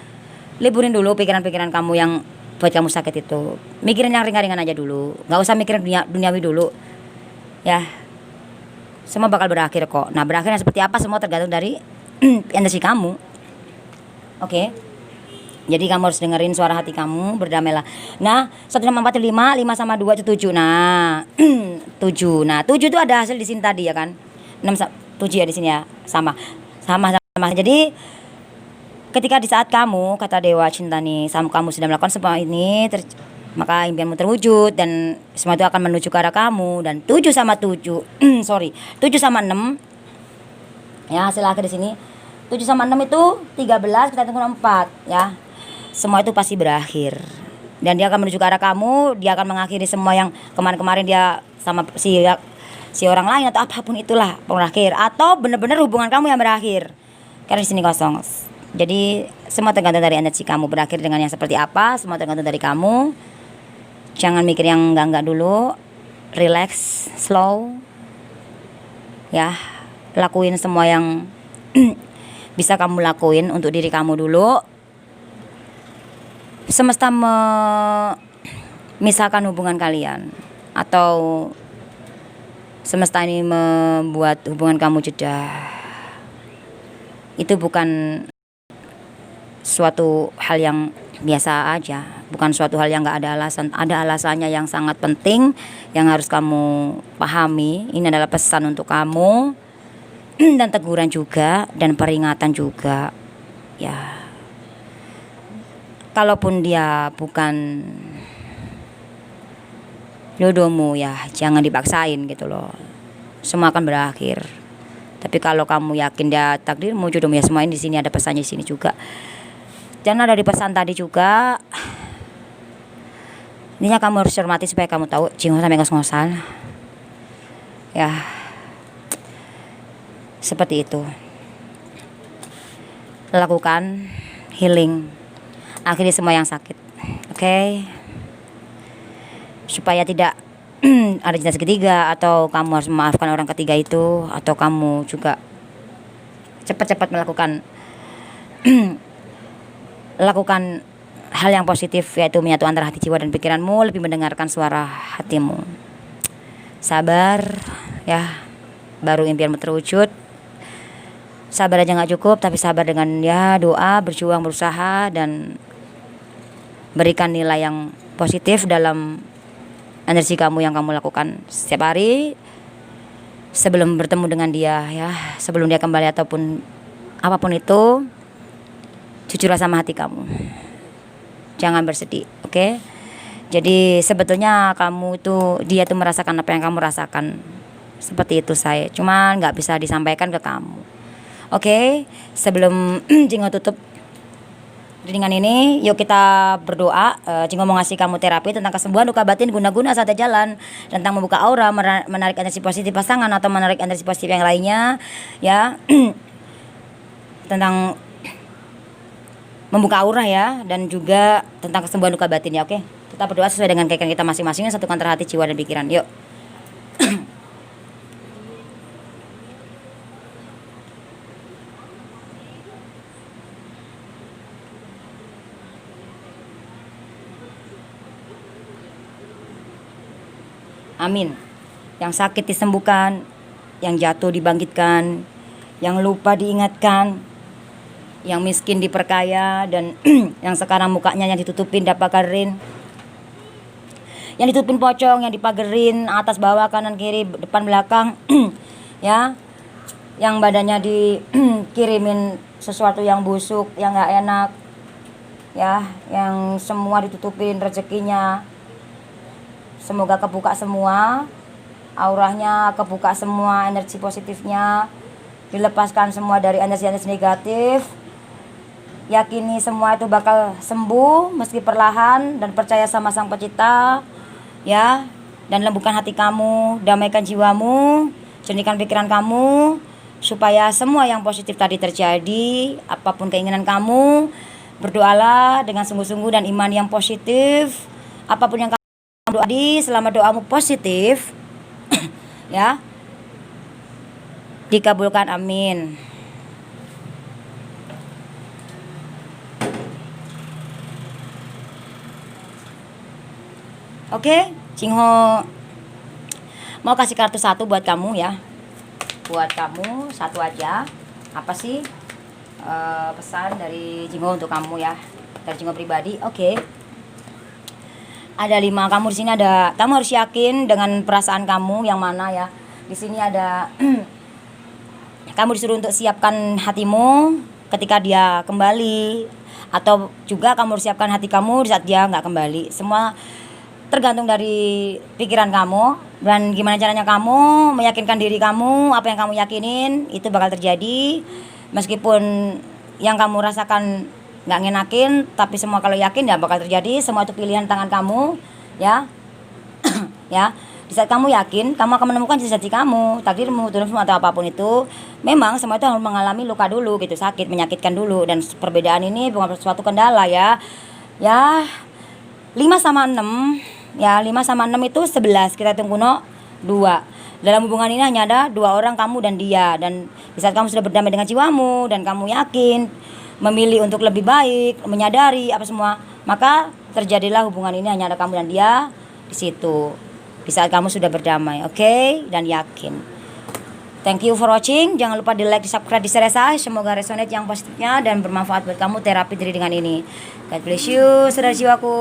liburin dulu pikiran-pikiran kamu yang buat kamu sakit itu. Mikirin yang ringan-ringan aja dulu. Enggak usah mikirin duniawi dulu. Ya. Semua bakal berakhir kok. Nah, berakhirnya seperti apa semua tergantung dari energi kamu. Oke. Jadi kamu harus dengerin suara hati kamu, berdamailah. Nah, 1 sama 4 itu 5, 5 sama 2 itu 7. Nah, 7. Nah, 7 itu ada hasil di sini tadi ya kan. 7 ya di sini ya. Sama. Sama. Jadi ketika di saat kamu, kata Dewa Cinta nih, kamu sudah melakukan semua ini, maka impianmu terwujud dan semua itu akan menuju ke arah kamu. Dan 7 sama 7 sorry, 7 sama 6 ya, hasil akhir di sini 7 sama 6 itu 13, kita tunggu 4 ya. Semua itu pasti berakhir dan dia akan menuju ke arah kamu. Dia akan mengakhiri semua yang kemarin-kemarin dia sama si orang lain atau apapun itulah berakhir, atau benar-benar hubungan kamu yang berakhir karena di sini kosong. Jadi semua tergantung dari energi kamu, berakhir dengan yang seperti apa, semua tergantung dari kamu. Jangan mikir yang enggak dulu, relax, slow ya, lakuin semua yang bisa kamu lakuin untuk diri kamu dulu. Semesta memisahkan hubungan kalian, atau semesta ini membuat hubungan kamu jeda. Itu bukan suatu hal yang biasa aja, bukan suatu hal yang gak ada alasan. Ada alasannya yang sangat penting yang harus kamu pahami. Ini adalah pesan untuk kamu dan teguran juga dan peringatan juga ya. Kalaupun dia bukan jodohmu ya, jangan dipaksain gitu loh. Semua akan berakhir. Tapi kalau kamu yakin dia takdirmu, jodohmu ya, semua ini di sini ada pesannya di sini juga. Dan ada di pesan tadi juga. Intinya kamu harus cermati supaya kamu tahu, jangan sampai ngos-ngosan. Ya. Seperti itu. Lakukan healing. Akhiri semua yang sakit. Oke. Supaya tidak ada cinta segitiga, atau kamu harus memaafkan orang ketiga itu, atau kamu juga cepat-cepat melakukan lakukan hal yang positif, yaitu menyatu antara hati, jiwa dan pikiranmu, lebih mendengarkan suara hatimu. Sabar ya, baru impianmu terwujud. Sabar aja gak cukup, tapi sabar dengan ya doa, berjuang, berusaha, dan berikan nilai yang positif dalam energi kamu yang kamu lakukan setiap hari sebelum bertemu dengan dia ya, sebelum dia kembali ataupun apapun itu. Jujurlah sama hati kamu, jangan bersedih, oke? Jadi sebetulnya kamu itu, dia tuh merasakan apa yang kamu rasakan, seperti itu saya, cuman nggak bisa disampaikan ke kamu, oke? Sebelum Jingo tutup dengan ini, yuk kita berdoa. Jingo mau ngasih kamu terapi tentang kesembuhan luka batin guna-guna saat jalan, tentang membuka aura, menarik energi positif pasangan atau menarik energi positif yang lainnya ya. Tentang membuka aura ya, dan juga tentang kesembuhan luka batin ya, oke? Kita berdoa sesuai dengan keyakinan kita masing-masing, satukan antara hati, jiwa, dan pikiran. Yuk. Amin. Yang sakit disembuhkan, yang jatuh dibangkitkan, yang lupa diingatkan, yang miskin diperkaya, dan yang sekarang mukanya yang ditutupin dipagarin, yang ditutupin pocong, yang dipagerin atas bawah kanan kiri depan belakang ya, yang badannya dikirimin sesuatu yang busuk, yang nggak enak ya, yang semua ditutupin rezekinya. Semoga kebuka semua auranya, kebuka semua energi positifnya, dilepaskan semua dari energi-energi negatif. Yakini semua itu bakal sembuh meski perlahan, dan percaya sama Sang Pencipta ya. Dan lembutkan hati kamu, damaikan jiwamu, jernihkan pikiran kamu, supaya semua yang positif tadi terjadi. Apapun keinginan kamu, berdoalah dengan sungguh-sungguh dan iman yang positif. Apapun yang kamu doa selama doamu positif ya, dikabulkan, amin. Oke, Jingho mau kasih kartu satu buat kamu ya. Buat kamu satu aja. Apa sih pesan dari Jingho untuk kamu ya? Kartu jiwa pribadi. Oke. Ada 5. Kamu di sini ada. Kamu harus yakin dengan perasaan kamu yang mana ya. Di sini ada. Kamu disuruh untuk siapkan hatimu ketika dia kembali, atau juga kamu harus siapkan hati kamu di saat dia nggak kembali. Semua tergantung dari pikiran kamu dan gimana caranya kamu meyakinkan diri kamu. Apa yang kamu yakinin itu bakal terjadi, meskipun yang kamu rasakan nggak ngenakin, tapi semua kalau yakin ya bakal terjadi. Semua itu pilihan tangan kamu ya. Ya, di saat kamu yakin, kamu akan menemukan cita-cita kamu, takdirmu, turunmu atau apapun itu. Memang semua itu harus mengalami luka dulu gitu, sakit, menyakitkan dulu, dan perbedaan ini bukan suatu kendala ya. Ya, 5 sama 6. Ya, 5 sama 6 itu 11. Kita hitung kuno 2. Dalam hubungan ini hanya ada 2 orang, kamu dan dia. Dan di saat kamu sudah berdamai dengan jiwamu dan kamu yakin memilih untuk lebih baik, menyadari apa semua, maka terjadilah hubungan ini hanya ada kamu dan dia di situ. Di saat kamu sudah berdamai, oke? Dan yakin. Thank you for watching. Jangan lupa di like, di subscribe, di share saya. Semoga resonate yang positifnya dan bermanfaat buat kamu terapi diri dengan ini. God bless you, saudara jiwaku.